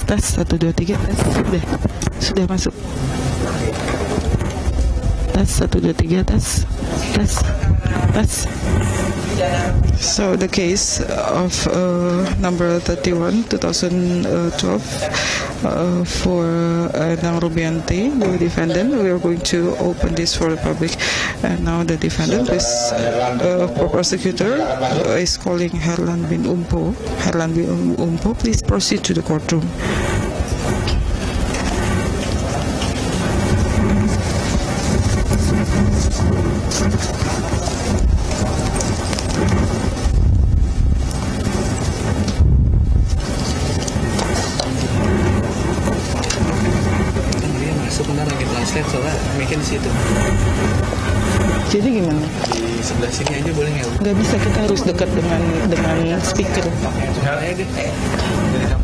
Tes 1 2 3 tes sudah masuk. Tes 1 2 3 tes. So the case of number 31 2012 for Nang Rubianti, the defendant. We are going to open this for the public, and now the defendant is prosecutor is calling Herland Bin Ompo. Herland Bin Ompo, please proceed to the courtroom. Soalnya mikir di situ. Jadi gimana? Di sebelah sini aja boleh nggak? Nggak bisa, kita harus dekat dengan speaker. Tinggal aja deh. Dari kamera.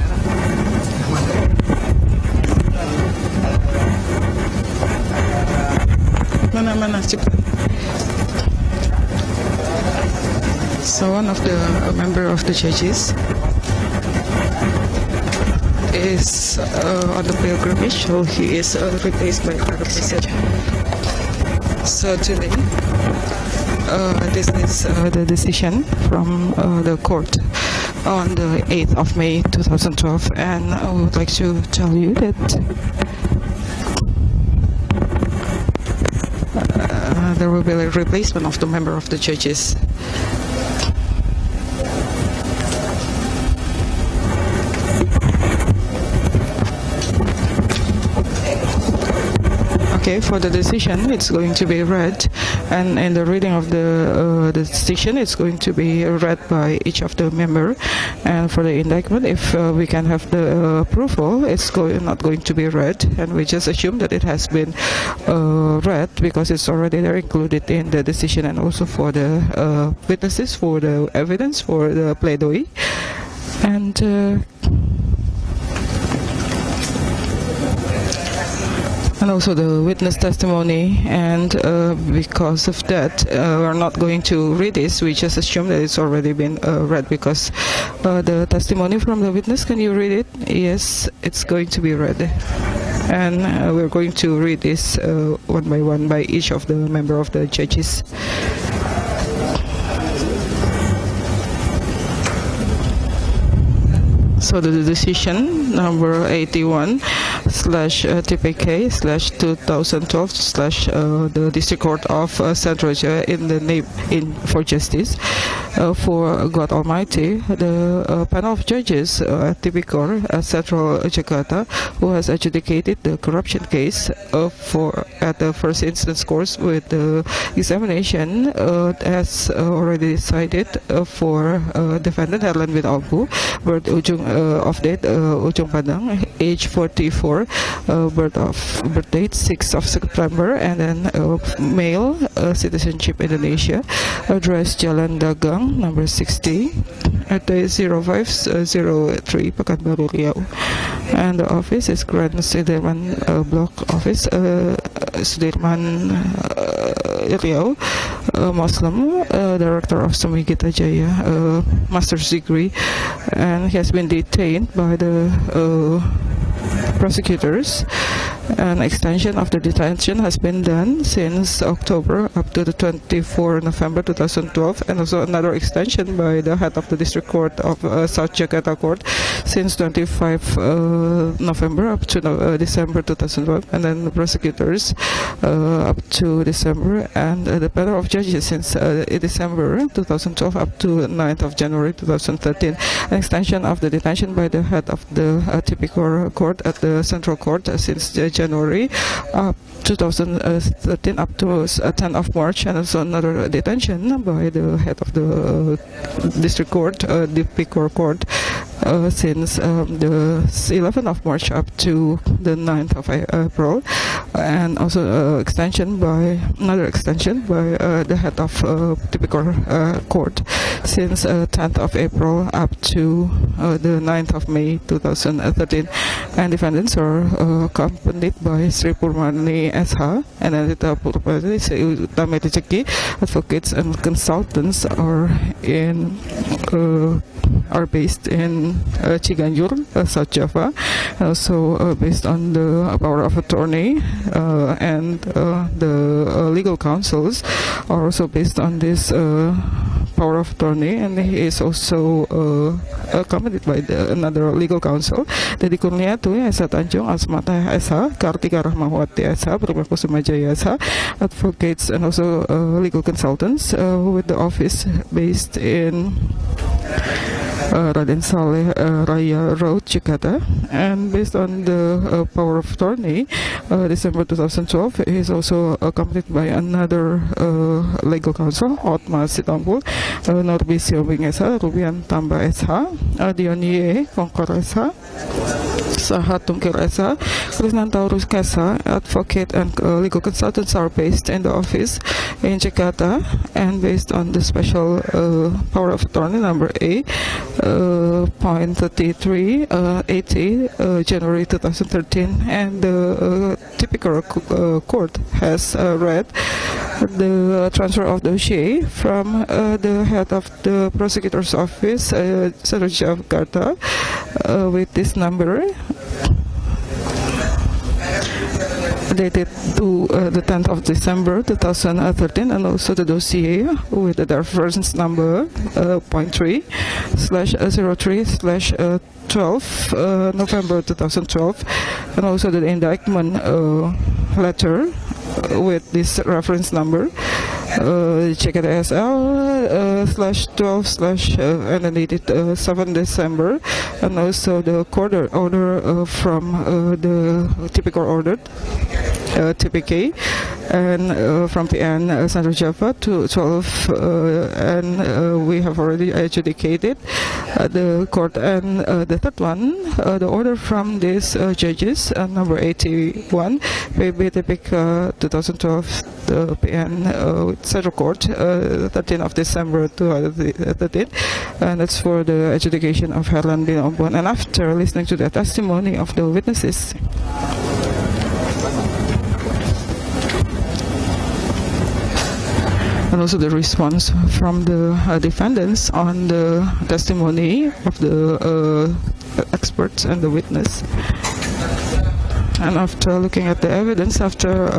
Mana cepat. So one of the member of the judges is on the pilgrimage, so he is replaced by another person. So today, this is the decision from the court on the 8th of May 2012, and I would like to tell you that there will be a replacement of the member of the judges. Okay, for the decision, it's going to be read, and in the reading of the decision, it's going to be read by each of the member. And for the indictment, if we can have the approval, it's not going to be read, and we just assume that it has been read because it's already there included in the decision, and also for the witnesses, for the evidence, for the plaidoyer, and also the witness testimony. And because of that, we're not going to read this. We just assume that it's already been read because the testimony from the witness, can you read it? Yes, it's going to be read. And we're going to read this one by one by each of the member of the judges. So the decision number 81/TPK/2012/ the District Court of Central Jaya in the name for justice for God Almighty, the panel of judges at Tipikor Central Jakarta, who has adjudicated the corruption case at the first instance course with the examination, has already decided for defendant Herland Bin Ompo, of date Ujung Padang, age 44, birth date 6th of September, and then male, citizenship Indonesia, address Jalan Dagang number 60 at the 0503 Pekanbaru Riau, and the office is Grand Sudirman Block Office, Sudirman Riau, Muslim, director of Samigita Jaya, master's degree, and he has been detained by the prosecutors. An extension of the detention has been done since October up to the 24 November 2012, and also another extension by the head of the District Court of South Jakarta Court since 25 November up to December 2012, and then the prosecutors up to December, and the panel of judges since December 2012 up to 9th of January 2013. An extension of the detention by the head of the Tipikor Court at the Central Court since January 2013 up to 10th of March, and also another detention by the head of the District Court, Tipikor Court, since the 11th of March up to the 9th of April. and also another extension by the head of typical court since 10th of April up to the 9th of May 2013, and defendants are accompanied by Sri Purmani SH and Anita Purmani Utama Tejeki. Advocates and consultants are based in Ciganjur, South Java, also based on the power of attorney, and the legal counsels are also based on this power of attorney, and he is also accompanied by another legal counsel, Dedi Kurniatu, Esa Tanjung, Asmata Esa, Kartika Rahmawati Esa, Prakusuma Jaya Esa, advocates and also legal consultants with the office based in Raden Saleh Raya Road, Jakarta, and based on the power of attorney, December 2012, he is also accompanied by another legal counsel, Otma Sitampul, Norbi Siobing Esa, Rubian Tamba SH, Dion Ye, Kongkor SH, Sahat Tungkir Esa, Krishnan Taurus Kesa, advocate and legal consultants are based in the office in Jakarta, and based on the special power of attorney number A, point 33, 80, January 2013, and the typical court has read the transfer of dossier from the head of the prosecutor's office, Central Jakarta, with this number dated to the 10th of December 2013, and also the dossier with the reference number .3/03/12 November 2012, and also the indictment letter with this reference number JKTSL/12/ and then dated 7 December, and also the court order from the typical order TPK, and from PN Central Java to 12, and we have already adjudicated the court. And the third one, the order from these judges, number 81 PB TPK 2012, the PN Central Court, 13th of December 2013, and that's for the adjudication of Herland Bin Ompo. And after listening to the testimony of the witnesses, and also the response from the defendants on the testimony of the experts and the witness, and after looking at the evidence, after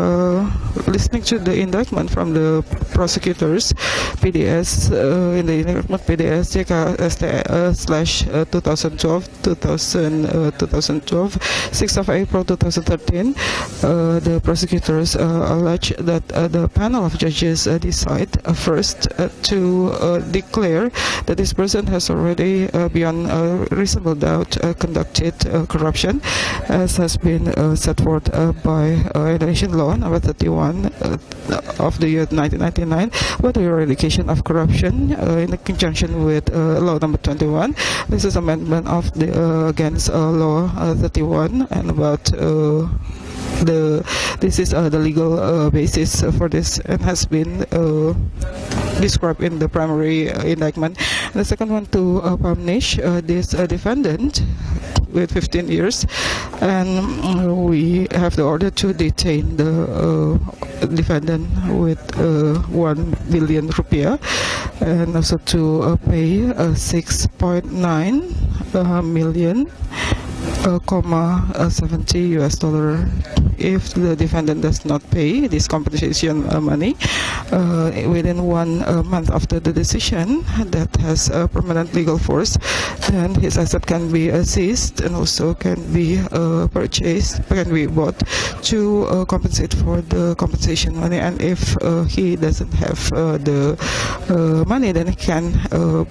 listening to the indictment from the prosecutors, PDS, in the indictment PDS JK/2012, 6th of April 2013, the prosecutors allege that the panel of judges decide first to declare that this person has already, beyond reasonable doubt, conducted corruption, as has been set forth by Indonesian law number 31 of the year 1999, about the eradication of corruption, in conjunction with law number 21. This is amendment of the against law 31, and about this is the legal basis for this, and has been described in the primary indictment. And the second one, to punish this defendant with 15 years, and we have the order to detain the defendant with 1 billion rupiah, and also to pay 6.9 million $70 if the defendant does not pay this compensation money within 1 month after the decision that has permanent legal force. Then his asset can be seized, and also can be purchased, can be bought to compensate for the compensation money. And if he doesn't have the money, then he can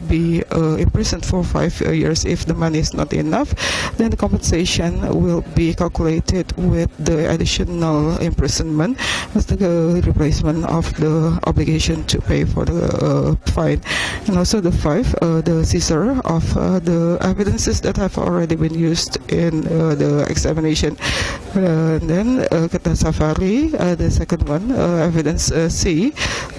be imprisoned for 5 years. If the money is not enough, then the compensation will be calculated with the additional imprisonment as the replacement of the obligation to pay for the fine. And also the 5, the seizure of the evidences that have already been used in the examination. Then Kata Safari, the second one, evidence C,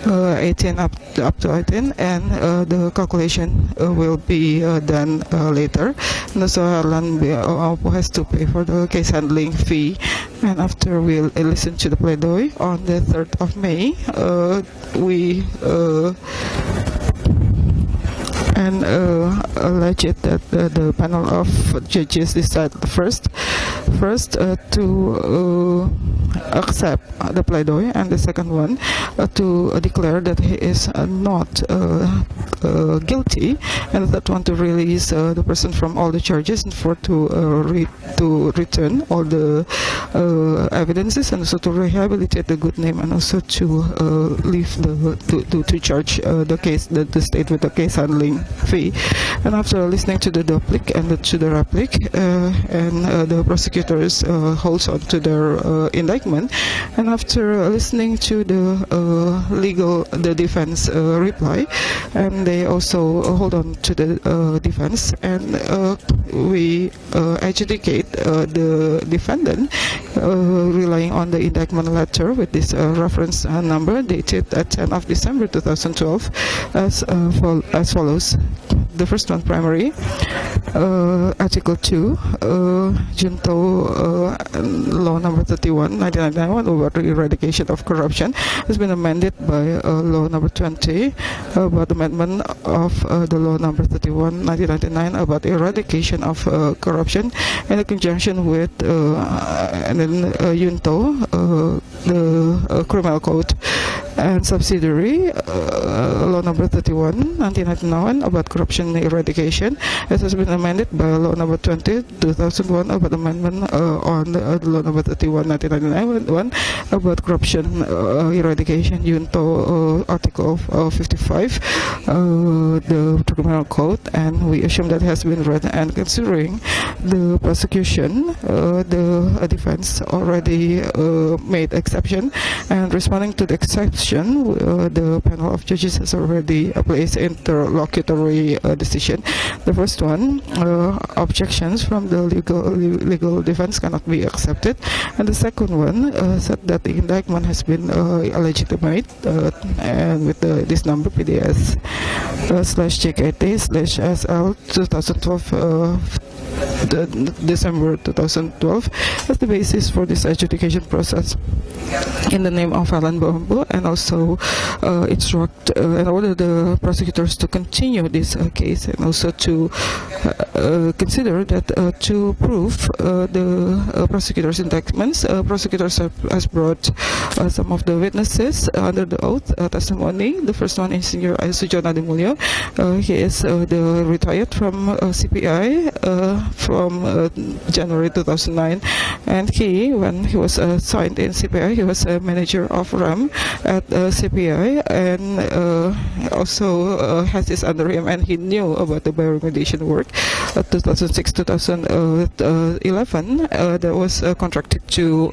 18 up to 18, and the calculation will be done later. And also Herland Bin Ompo has to pay for the case handling fee. And after we listen to the pleidoy on the 3rd of May, we alleged that the panel of judges decided first to accept the pleidoy, and the second one to declare that he is not guilty, and the third one to release the person from all the charges, and to return all the evidences, and also to rehabilitate the good name, and also to leave to charge the case, the state with the case handling fee. And after listening to the duplic and to the replic, and the prosecutors holds on to their indictment, and after listening to the defense reply, and they also hold on to the defense, and we adjudicate the defendant relying on the indictment letter with this reference number dated at 10 of December 2012 as follows. The first one, primary, Article 2, Junto Law Number 31, 1991, about the eradication of corruption, has been amended by Law Number 20, about amendment of the Law Number 31, 1999, about eradication of corruption, in conjunction with Junto, the Criminal Code, and subsidiary Law Number 31, 1999, about corruption eradication. It has been amended by Law Number 20, 2001, about amendment on the Law Number 31, 1999, about corruption eradication, Junto Article 55, the Criminal Code, and we assume that has been read. And considering the prosecution, the defense already made exception, and responding to the exception, the panel of judges has already placed interlocutory decision. The first one, objections from the legal defense cannot be accepted, and the second one said that the indictment has been illegitimate, and with this number PDS/JKT/SL 2012 December 2012 as the basis for this adjudication process in the name of Herland Bin Ompo, and also instruct and order the prosecutors to continue this case, and also to consider that to prove the prosecutors' indictments, prosecutors has brought some of the witnesses under the oath testimony. The first one is Senior Sujana Dimulyo. He is the retired from CPI from January 2009, and when he was assigned in CPI, he was a manager of RAM at CPI, and also has this under him, and he knew about the bioremediation work. 2006-2011, that was contracted to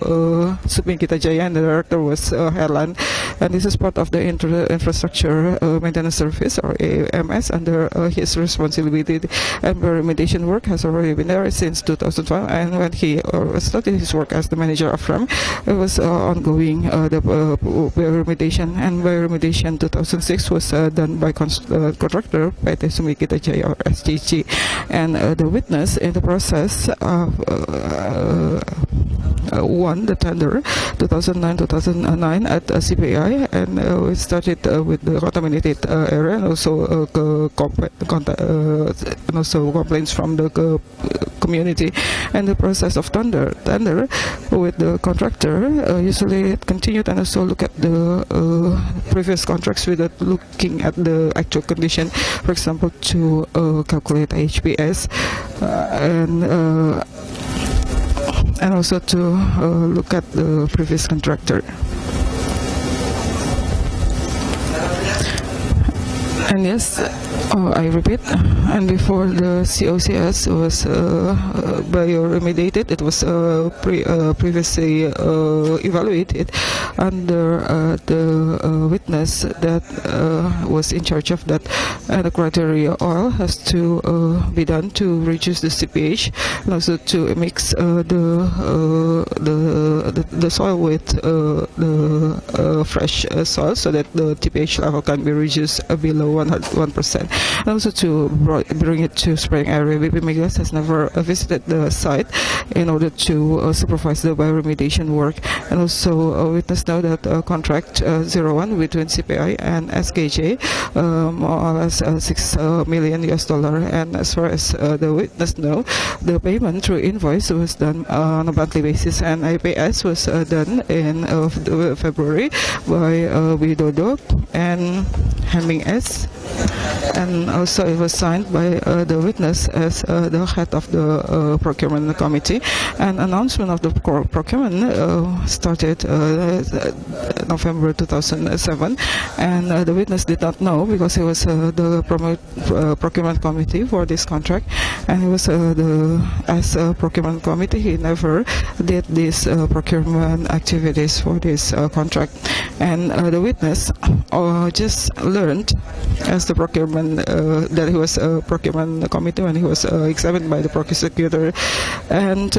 Supingita Jaya, and the director was Herland, and this is part of the infrastructure maintenance service, or AMS, under his responsibility. And bioremediation work has already been there since 2012, and when he started his work as the manager of RAM, it was ongoing, the bioremediation, and bioremediation 2006 was done by contractor PT Supingita Jaya, or SJJ, and the witness in the process won the tender 2009 at CPI, and we started with the contaminated area, and also complaints from the community. And the process of tender with the contractor usually it continued, and also look at the previous contracts without looking at the actual condition, for example, to calculate HPS, and also to look at the previous contractor. And yes, I repeat, and before the COCS was bioremediated, it was previously evaluated under the witness that was in charge of that. And the criteria oil has to be done to reduce the CPH and also to mix the soil with the fresh soil so that the TPH level can be reduced below 1%. And also to bring it to spraying area. BP Migas has never visited the site in order to supervise the bioremediation work. And also witness now that contract 01 between CPI and SKJ, more or less $6 million. And as far as the witness know, the payment through invoice was done on a monthly basis, and IPS was done in February by Widodo and Hemming S. And also it was signed by the witness as the head of the procurement committee. And announcement of the procurement started November 2007, and the witness did not know because he was the procurement committee for this contract, and he was as a procurement committee he never did these procurement activities for this contract. And the witness just learned as the procurement that he was a procurement committee when he was examined by the prosecutor. And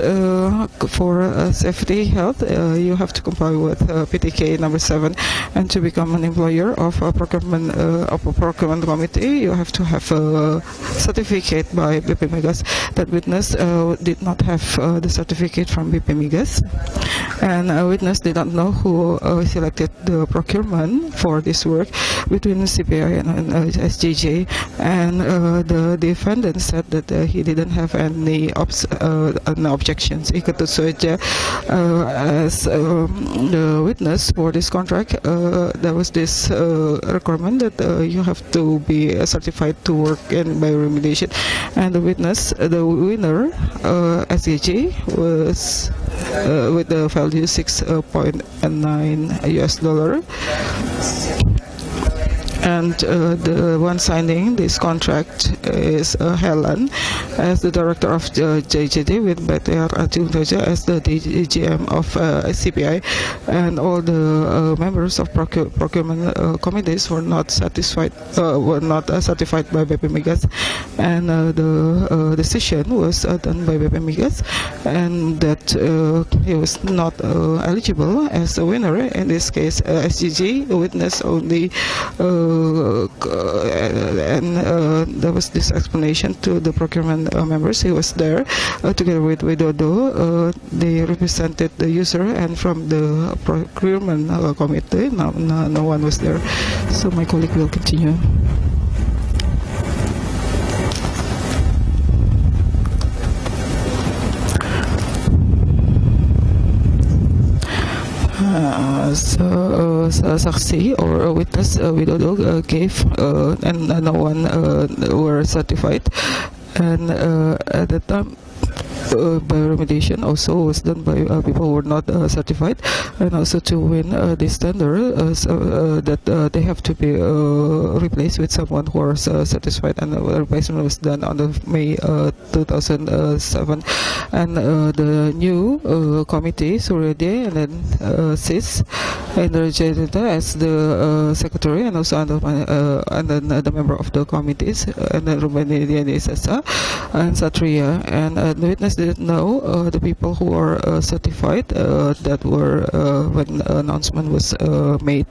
for safety health, you have to comply with PTK number 7, and to become an employer of a procurement committee, you have to have a certificate by BP Migas. That witness did not have the certificate from BP Migas, and a witness did not know who selected the procurement for this work between CPI and SJJ. And the defendant said that he didn't have any objections. Ikut saja as the witness for this contract, there was this requirement that you have to be certified to work in bioremediation. And the witness, the winner, SJJ, was with the value $6.9 US. And the one signing this contract is Herland as the director of JJD, with Bater Atuntoja as the DGM of CPI. And all the members of procurement committees were not satisfied, were not certified by BP Migas. And the decision was done by BP Migas, and that he was not eligible as a winner. In this case, SGG witness only. And there was this explanation to the procurement members. He was there together with Widodo. They represented the user, and from the procurement committee, no one was there. So my colleague will continue. Saksi or a witness Widodo gave, and no one were certified. And at the time, bioremediation also was done by people who were not certified. And also to win this tender, that they have to be replaced with someone who was satisfied, and the replacement was done on the May 2007. And the new committee, Suryade, and then SIS, and the janitor as the secretary, and also and then the member of the committees, and then Rumanian Sasa and Satria. And the witness didn't know the people who were certified that were when the announcement was made.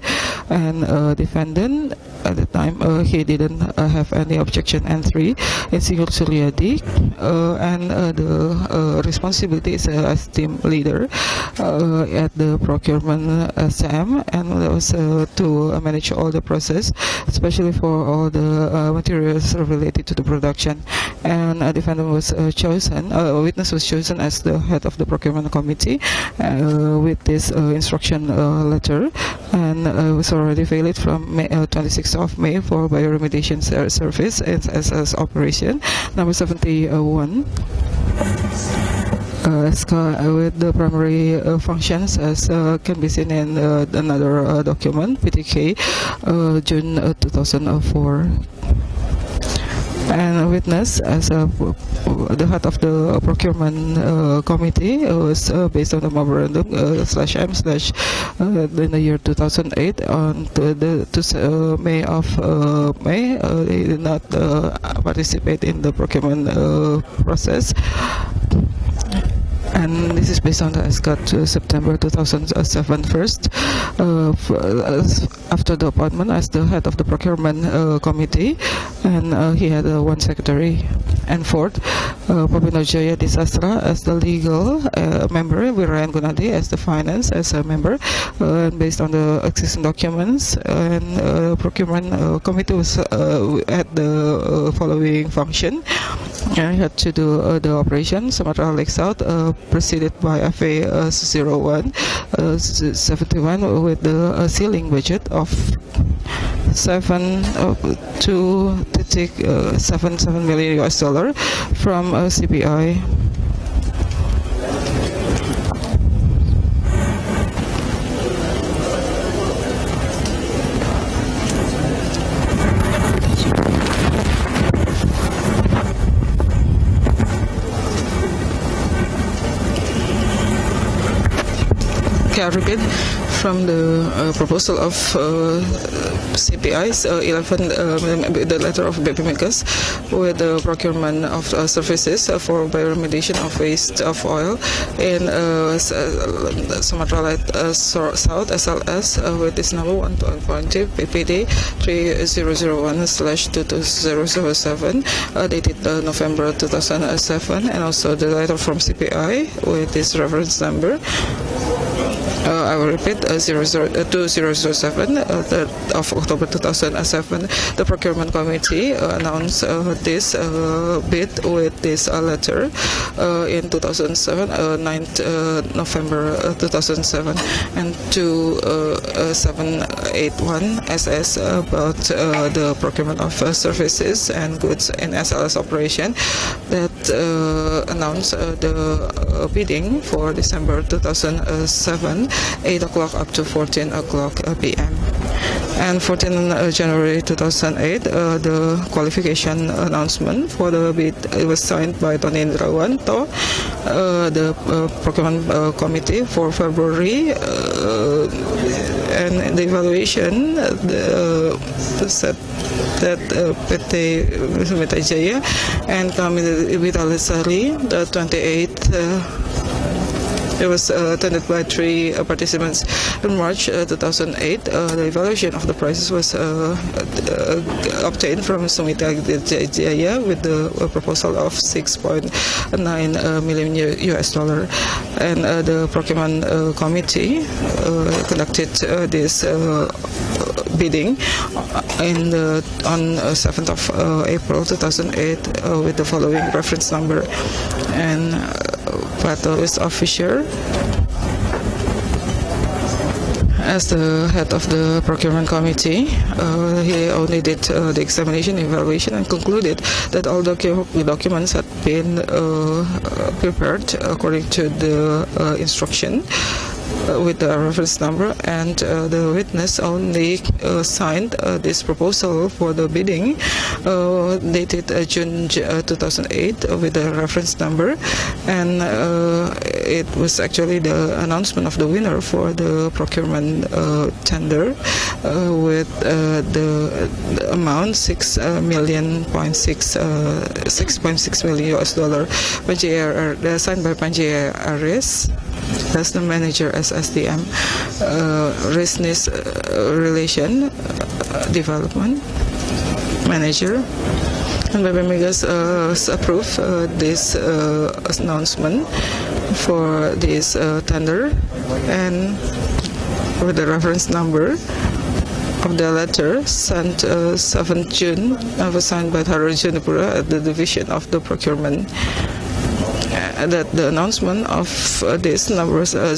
And defendant at the time, he didn't have any objection. And 3, Insinyur Suryadi, and the responsibility is as team leader at the procurement SAM, and that was to manage all the process, especially for all the materials related to the production. And a defendant was chosen, a witness was chosen as the head of the procurement committee with this instruction letter, and it was already valid from May, 26th of May for bioremediation service as operation number 71. with the primary functions as can be seen in another document, PTK, June 2004. And witness as the head of the procurement committee was based on the memorandum /M/ in the year 2008 on the May of May. They did not participate in the procurement process. And this is based on the SCOT September 2007 first, after the appointment as the head of the procurement committee, and he had one secretary. And fourth, Papino Jaya Disastra as the legal member, Virayan Gunadi as the finance as a member, and based on the existing documents, and procurement committee was at the following function. I had to do the operation Sumatra Lake South, preceded by FA 01 71 with the ceiling budget of 2.77 million US dollar from CPI. I repeat from the proposal of CPI's 11, the letter of BPMECAS with the procurement of services for bioremediation of waste of oil in Sumatra South SLS with this number 1.2 PPD 3001/22007 dated November 2007, and also the letter from CPI with this reference number. I will repeat 2007 of October 2007. The procurement committee announced this bid with this letter in 2007, 9th November 2007, and 2781 SS about the procurement of services and goods in SLS operation that announced the bidding for December 2007, 8 o'clock up to 14 o'clock p.m. And 14 January 2008, the qualification announcement for the bid was signed by Tony Indrawanto, the procurement committee for February, and the evaluation said that PT Sumita Jaya and Kamil Vitalisari, the 28th. It was attended by 3 participants. In March 2008, the evaluation of the prices was obtained from Sumita Jaya with the proposal of 6.9 million US dollar, and the procurement committee conducted this bidding on 7th of April 2008 with the following reference number. And Pato is officer as the head of the procurement committee. He only did the examination, evaluation, and concluded that all documents had been prepared according to the instruction with the reference number, and the witness only signed this proposal for the bidding dated June 2008 with the reference number, and it was actually the announcement of the winner for the procurement tender with the amount 6.6 million US dollar. Signed by Panjaya Aris as the manager as SDM, business relation development manager, and BPMECAS approved this announcement for this tender, and with the reference number of the letter sent 7th June was signed by Harold Junipura at the division of the procurement. that the announcement of this numbers 001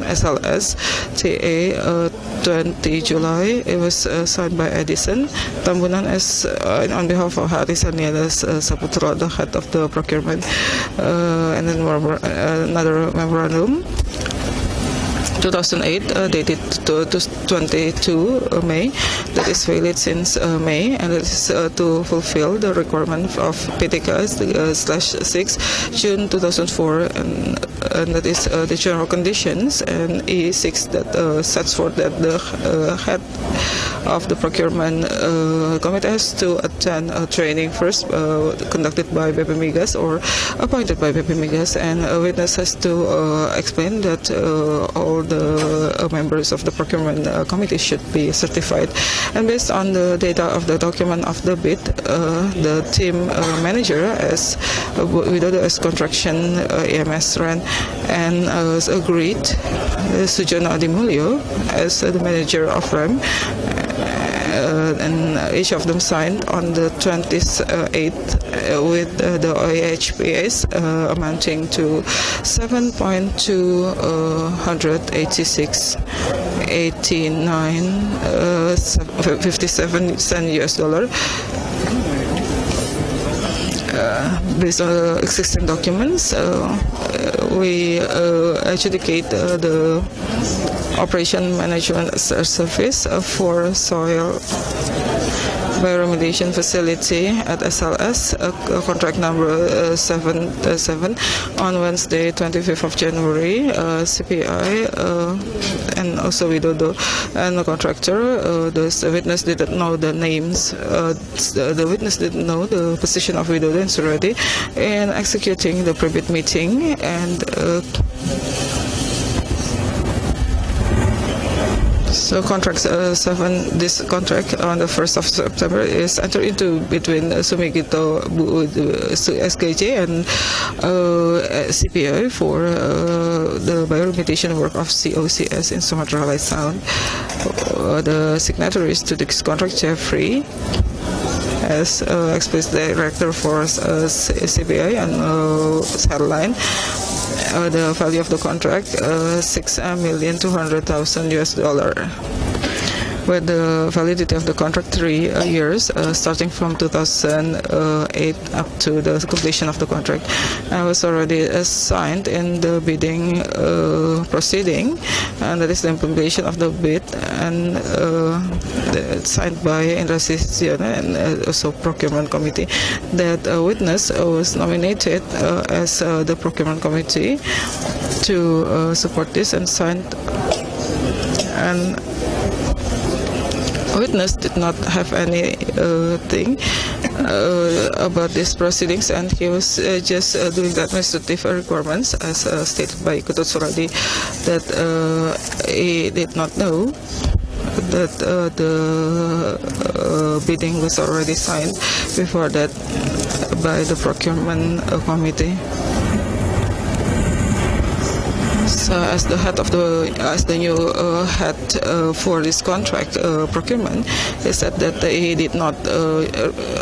SLS TA 20 July, it was signed by Edison Tambunan as on behalf of Haris Nielas Saputra, the head of the procurement, and then another memorandum 2008 dated to 22 May, that is valid since May, and it is to fulfill the requirement of PTK /6 June 2004, and that is the general conditions, and E6 that sets forth that the head of the procurement committee has to attend a training first conducted by BP Migas or appointed by BP Migas, and a witness has to explain that all the members of the procurement committee should be certified. And based on the data of the document of the bid, the team manager as Widodo as construction EMS ran and agreed Sujono Adimulyo as the manager of RAM, and each of them signed on the 28th with the OHPS amounting to 7.286.8957 US dollar. Based on the existing documents, we adjudicate the operation management service for soil bioremediation facility at SLS, contract number 77 on Wednesday 25th of January, CPI and also Widodo and the contractor. The witness didn't know the names, the witness didn't know the position of Widodo and Suradi in executing the pre-bid meeting, and so contract 7, this contract on the 1st of September is entered into between Sumigito SKJ and CPI for the bioremediation work of COCS in Sumatra Light Sound. The signatories to this contract, Jeffrey as Express Director for CPI and Satellite. The value of the contract $6,200,000 US dollar, with the validity of the contract 3 years, starting from 2008 up to the completion of the contract. I was already assigned in the bidding proceeding, and that is the implementation of the bid, and signed by Indra Sisiana and also procurement committee. That witness was nominated as the procurement committee to support this and signed, and witness did not have any thing about these proceedings, and he was just doing the administrative requirements as stated by Kutut Suradi, that he did not know that the bidding was already signed before that by the procurement committee. So as the head of the new head for this contract procurement, he said that he did not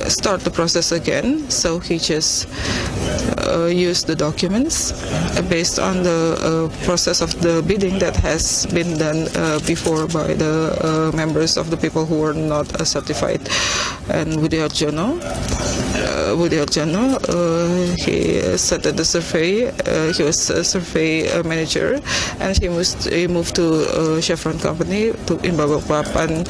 start the process again, so he just used the documents based on the process of the bidding that has been done before by the members of the people who were not certified. And Widiarjono, he said that the survey, he was a survey manager, and he moved to Chevron company in Balikpapan,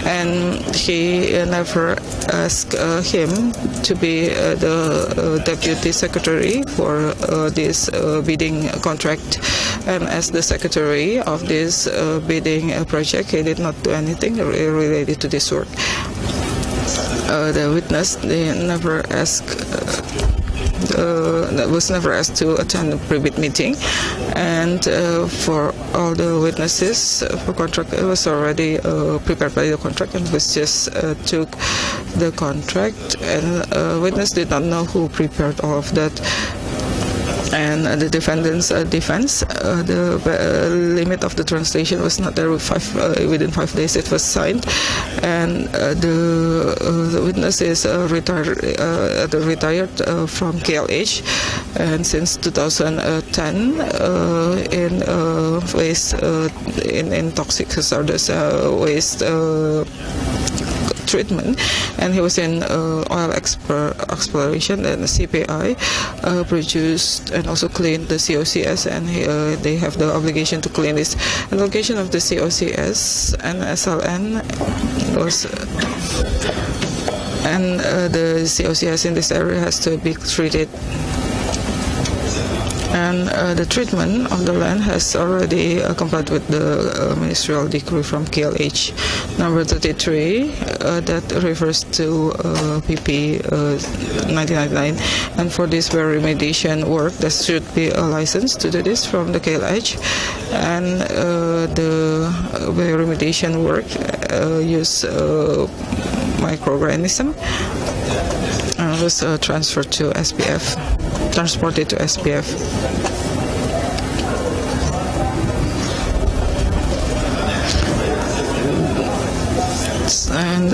and he never asked him to be the deputy secretary for this bidding contract. And as the secretary of this bidding project, he did not do anything related to this work. The witness was never asked to attend the pre-bid meeting, and for all the witnesses for contract, it was already prepared by the contract, and was just took the contract, and witness did not know who prepared all of that. And the defendant's defense, the limit of the translation was not there within 5 days. It was signed, and the witness is retired from KLH, and since 2010 in waste in toxic hazardous waste treatment, and he was in oil exploration, and CPI produced and also cleaned the COCS, and they have the obligation to clean this. And location of the COCS and SLN was and the COCS in this area has to be treated. And the treatment of the land has already complied with the ministerial decree from KLH number 33 that refers to PP 1999. And for this remediation work, there should be a license to do this from the KLH. And the remediation work use microorganism and was transported to SPF. And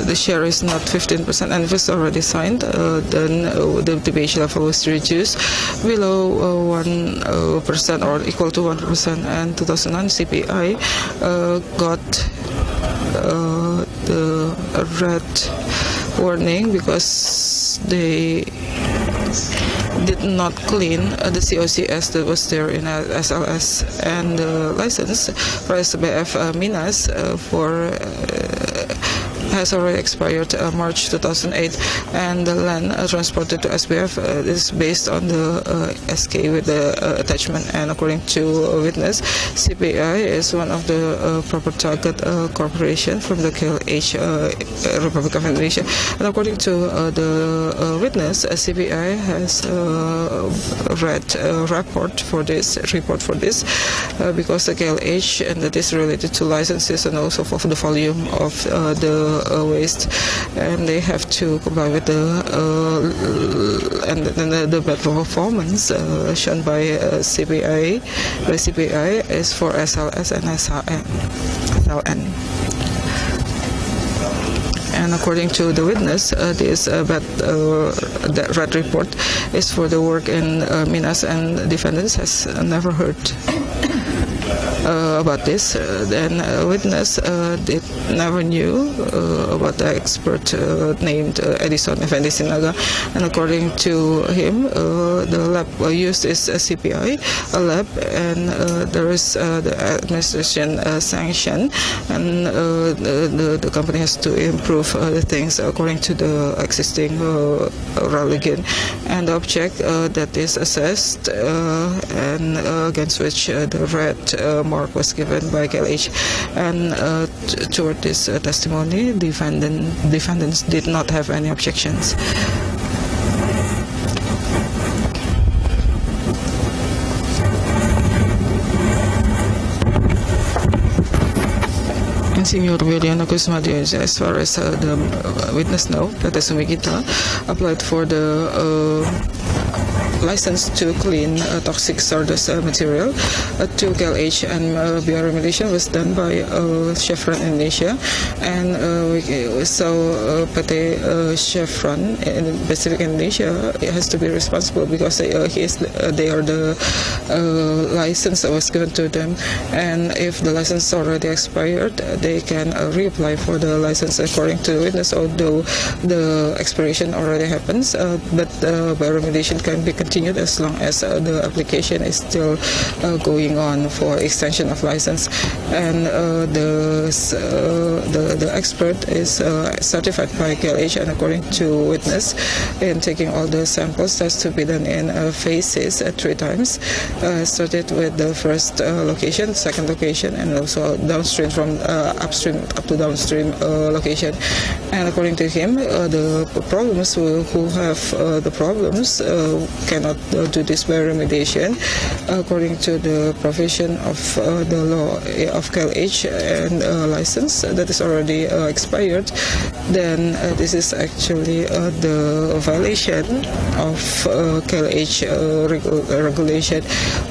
the share is not 15%, and if it's already signed, then the pH level was reduced below 1% or equal to 1%. And 2009 CPI got the red warning because they did not clean the COCS that was there in SLS, and the license for SBF Minas has already expired March 2008, and the land transported to SBF is based on the SK with the attachment. And according to a witness, CPI is one of the proper target corporation from the KLH Republic of Indonesia. And according to the witness, CPI has read a report for this because the KLH, and that is related to licenses and also for the volume of the waste, and they have to comply with the bad performance shown by CPI. The CPI is for SLS and SLN. And according to the witness, this that red report is for the work in Minas, and defendants has never heard about this. Then witness never knew about the expert named Edison Effendi Sinaga, and according to him, the lab used is a CPI, a lab, and there is the administration sanction, and the company has to improve the things according to the existing Raleigh, and the object that is assessed and against which the red mark was given by KLH. And toward this testimony, defendants did not have any objections. Senior William Kusmadio, as far as the witness know, that is Sumigita, applied for the license to clean toxic hazardous material to KLH, and bioremediation was done by Chevron Indonesia, and so PT Chevron in Pacific Indonesia has to be responsible because they are the license that was given to them, and if the license already expired, they can reapply for the license according to the witness, although the expiration already happens, but bioremediation can be continued as long as the application is still going on for extension of license. And the expert is certified by KLH, and according to witness, in taking all the samples, has to be done in phases 3 times, started with the first location, second location, and also downstream from upstream up to downstream location. And according to him, the problems who have the problems cannot do this by remediation according to the provision of the law of KLH and license that is already expired. Then this is actually the violation of KLH regulation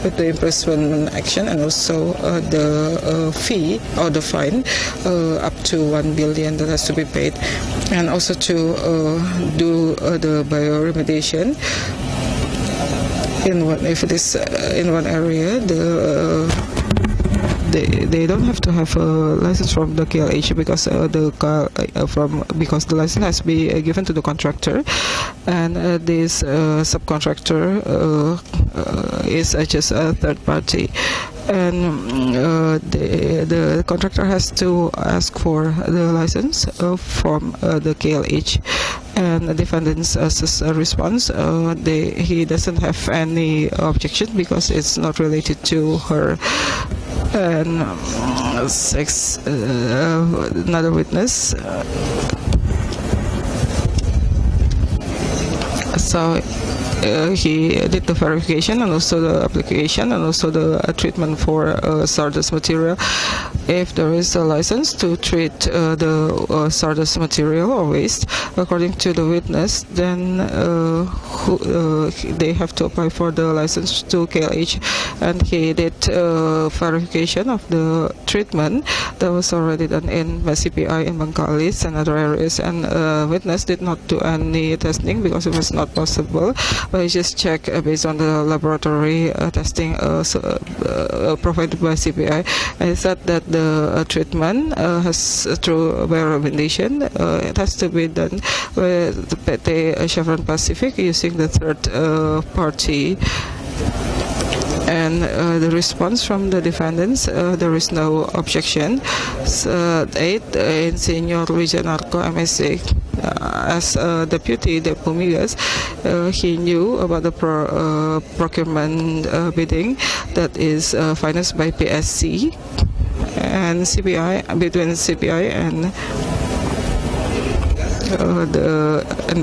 with the imprisonment action and also the fee or the fine up to 1 billion that has to be paid, and also to do the bioremediation in one, if it is in one area, they don't have to have a license from the KLH because because the license has to be given to the contractor, and this subcontractor is just a third party, and the contractor has to ask for the license from the KLH. And the defendant's response, he doesn't have any objection because it's not related to her. And another witness. So he did the verification and also the application and also the treatment for sawdust material. If there is a license to treat the sawdust material or waste, according to the witness, then they have to apply for the license to KLH, and he did verification of the treatment that was already done in CPI in Bangkalis and other areas, and witness did not do any testing because it was not possible, but he just checked based on the laboratory testing provided by CPI, and he said that the treatment has through bioremediation it has to be done with the PT Chevron Pacific using the third party. And the response from the defendants, there is no objection. 8. Insinyur Wijanarko MSc, as Deputy Depumigas, he knew about the procurement bidding that is financed by PSC and CPI, between CPI and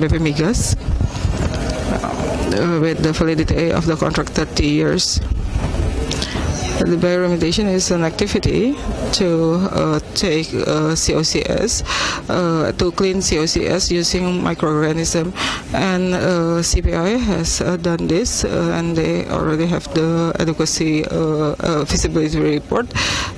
BP Migas, with the validity of the contract 30 years. The bioremediation is an activity to take COCS, to clean COCS using microorganism, and CPI has done this, and they already have the adequacy feasibility report,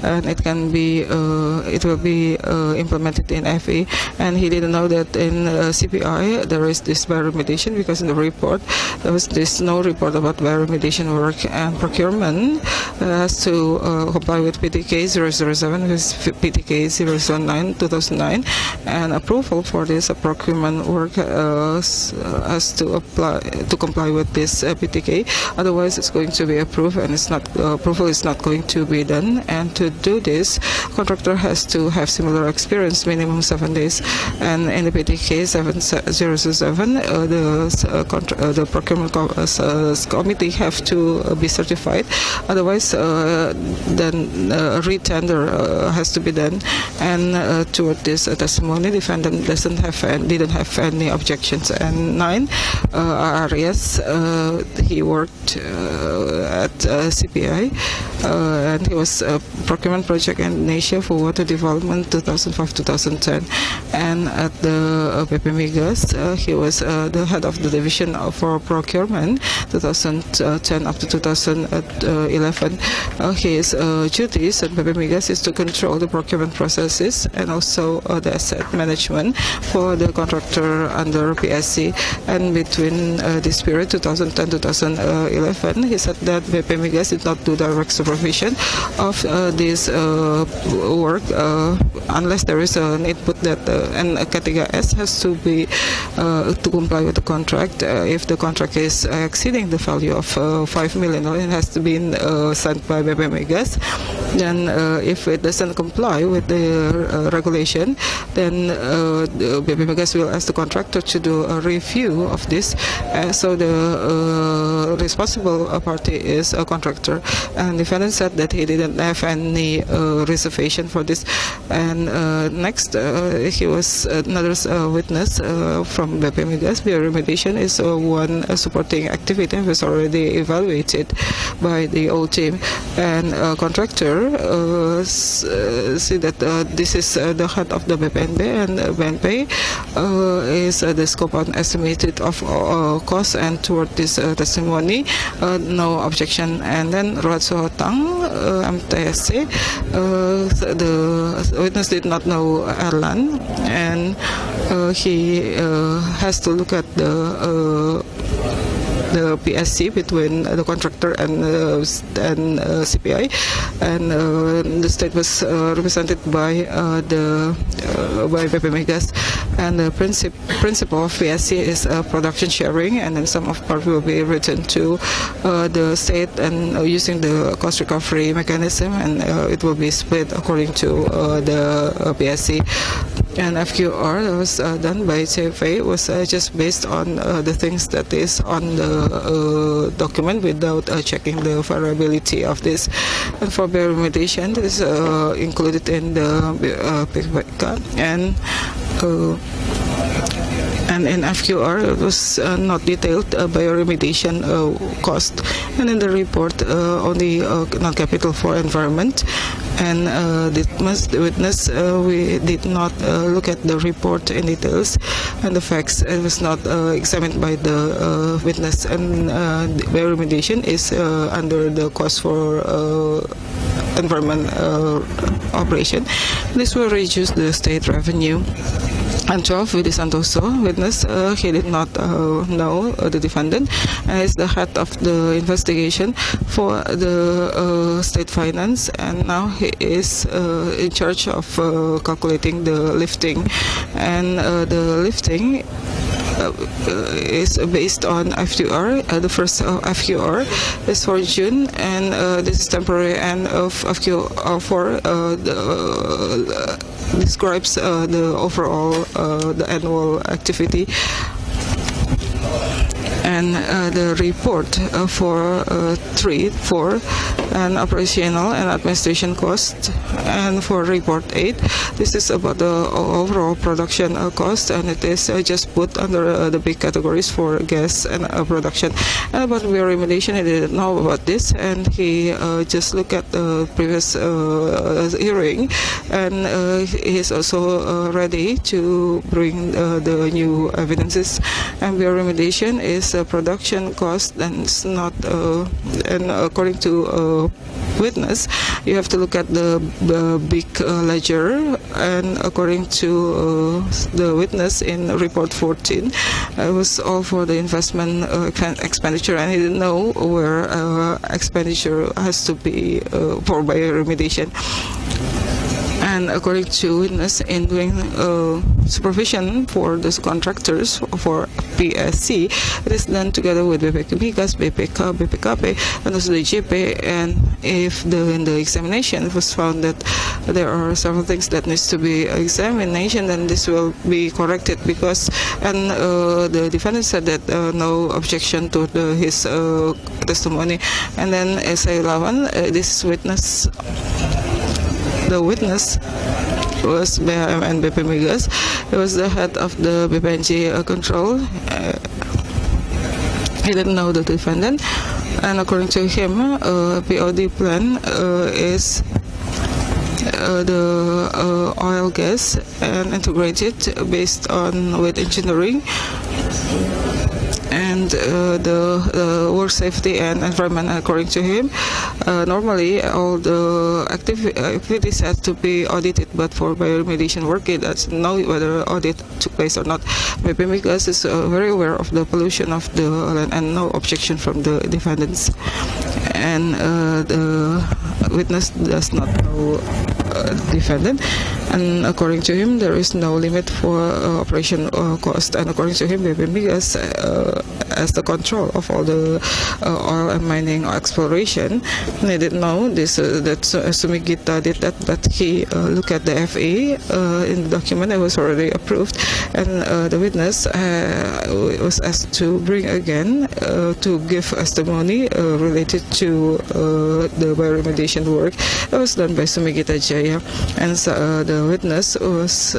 and it can be, it will be implemented in FE. And he didn't know that in CPI there is this bioremediation because in the report there was no report about bioremediation work, and procurement has to comply with PTK 007 with PTK 009 2009, and approval for this procurement work has to apply to comply with this PTK. Otherwise, it's going to be approved, and it's not approval is not going to be done. And to do this, contractor has to have similar experience, minimum 7 days. And in the PTK 007, the procurement committee have to be certified. Otherwise, then re-tender has to be done, and toward this testimony, defendant didn't have any objections. And 9, Arias, he worked at CPI, and he was a procurement project in Asia for water development 2005-2010, and at the BP Migas, he was the head of the division for procurement 2010 up to 2011. His duties at BP Migas is to control the procurement processes and also the asset management for the contractor under PSC. And between this period, 2010-2011, he said that BP Migas did not do direct supervision of this work unless there is an input that and Katiga S has to be to comply with the contract. If the contract is exceeding the value of 5 million, it has to be signed by BP Migas. Then if it doesn't comply with the regulation, then BP Migas will ask the contractor to do a review of this. So the responsible party is a contractor. And the defendant said that he didn't have any any reservation for this. And next, he was another witness from BP Migas. Bioremediation is one supporting activity that was already evaluated by the old team, and contractor see that this is the head of the BPNB, and BNP is the scope and estimated of cost, and toward this testimony, no objection. And then Ratso Tang, MTSC, the witness did not know Herland, and he has to look at the PSC between the contractor and CPI, and the state was represented by BP Migas, and the principle of PSC is production sharing, and then some of part will be returned to the state, and using the cost recovery mechanism, and it will be split according to the PSC. And FQR that was done by CFA was just based on the things that is on the document without checking the variability of this. And for bioremediation, this is included in the PPK, and in FQR it was not detailed bioremediation cost, and in the report only non-capital for environment. And the witness, we did not look at the report in details, and the facts it was not examined by the witness, and bioremediation is under the cost for environment operation. This will reduce the state revenue. And 12, Vidi Santoso, witness, he did not know the defendant, and is the head of the investigation for the state finance, and now he is in charge of calculating the lifting, and the lifting is based on FQR. The first FQR is for June, and this is temporary, and of FQR4 describes the overall the annual activity. And the report for 3, 4, and operational and administration cost, and for report 8, this is about the overall production cost, and it is just put under the big categories for gas and production. And about bioremediation, he didn't know about this, and he just looked at the previous hearing, and he is also ready to bring the new evidences. And bioremediation is production cost, and it's not and according to witness, you have to look at the big ledger, and according to the witness in report 14, it was all for the investment expenditure, and he didn't know where expenditure has to be for bioremediation. And according to witness, in doing supervision for those contractors for PSC, it is done together with BPK Migas, BPK, BPKP, and also the GP. And if in the examination it was found that there are several things that needs to be examined, then this will be corrected, because the defendant said that no objection to his testimony. And then SA Lawan, this witness. The witness was BHM and BP Migas. He was the head of the BPNG control. He didn't know the defendant, and according to him, POD plan is the oil, gas, and integrated based on with engineering, and the work safety and environment. According to him, normally all the activities had to be audited, but for bioremediation work, it doesn't know whether audit took place or not. BP Migas is very aware of the pollution of the land, and no objection from the defendants. And the witness does not know defendant, and according to him there is no limit for operation cost, and according to him BP Migas has the control of all the oil and mining exploration. They didn't know this that Sumigita did that, but he looked at the FA in the document that was already approved, and the witness was asked to bring again to give testimony related to the bioremediation work that was done by Sumigita Jaya, and the witness was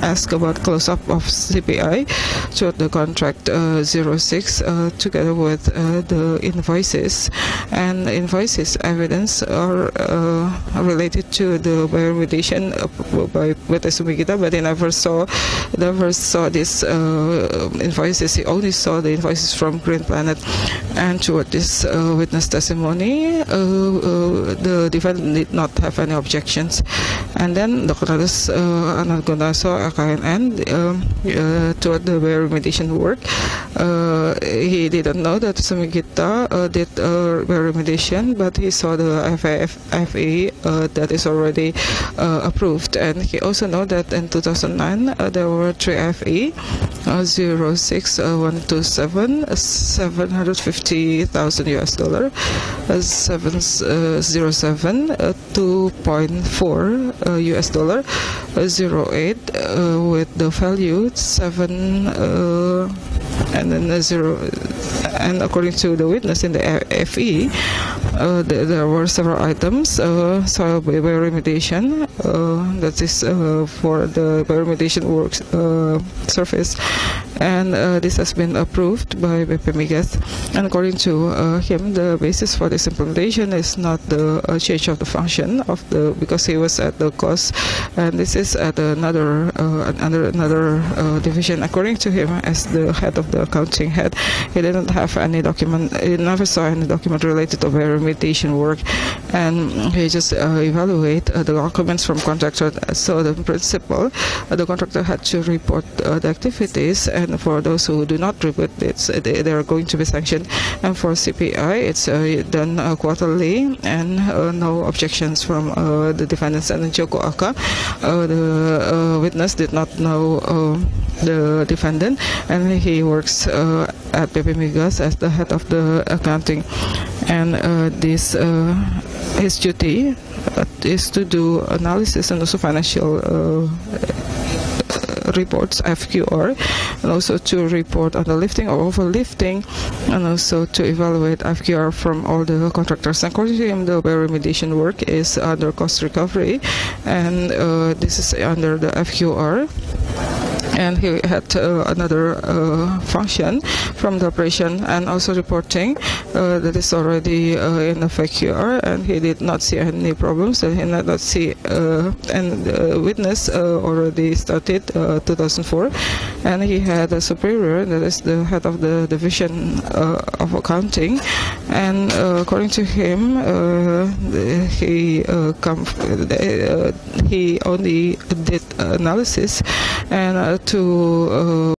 asked about close-up of CPI throughout the contract 06 together with the invoices, and the invoices evidence are related to the bioremediation by Sumigita, but he never saw this invoices. He only saw the invoices from Green Planet, and throughout this witness testimony the defendant did not have any objections. And then Dr. Anand Gundaso KNN toward the bioremediation work, he didn't know that Sumigita did bioremediation, but he saw the FA that is already approved, and he also know that in 2009 there were 3 FA 06127 $750,000 $707 $2.4 $08 with the value 7 and then 0, and according to the witness in the FE, there were several items soil bioremediation, that is for the bioremediation works surface, and this has been approved by BP Migas. And according to him, the basis for this implementation is not the change of the function of the, because he was at the cost, and this is at another division. According to him, as the head of the accounting head, he didn't have any document. He never saw any document related to bioremediation work, and he just evaluate the documents from contractor. So the principle, the contractor had to report the activities, and for those who do not report it, they are going to be sanctioned. And for CPI, it's done quarterly, and no objections from the defendants. And Joko Aka, the witness, did not know the defendant, and he works at BP Migas as the head of the accounting, and this his duty is to do analysis and also financial reports, FQR, and also to report on the lifting or overlifting, and also to evaluate FQR from all the contractors. According to him, the bioremediation work is under cost recovery, and this is under the FQR. And he had another function from the operation, and also reporting that is already in the FAQR, and he did not see any problems, and he did not see, and the witness already started 2004, and he had a superior that is the head of the division of accounting, and according to him, he only did analysis and to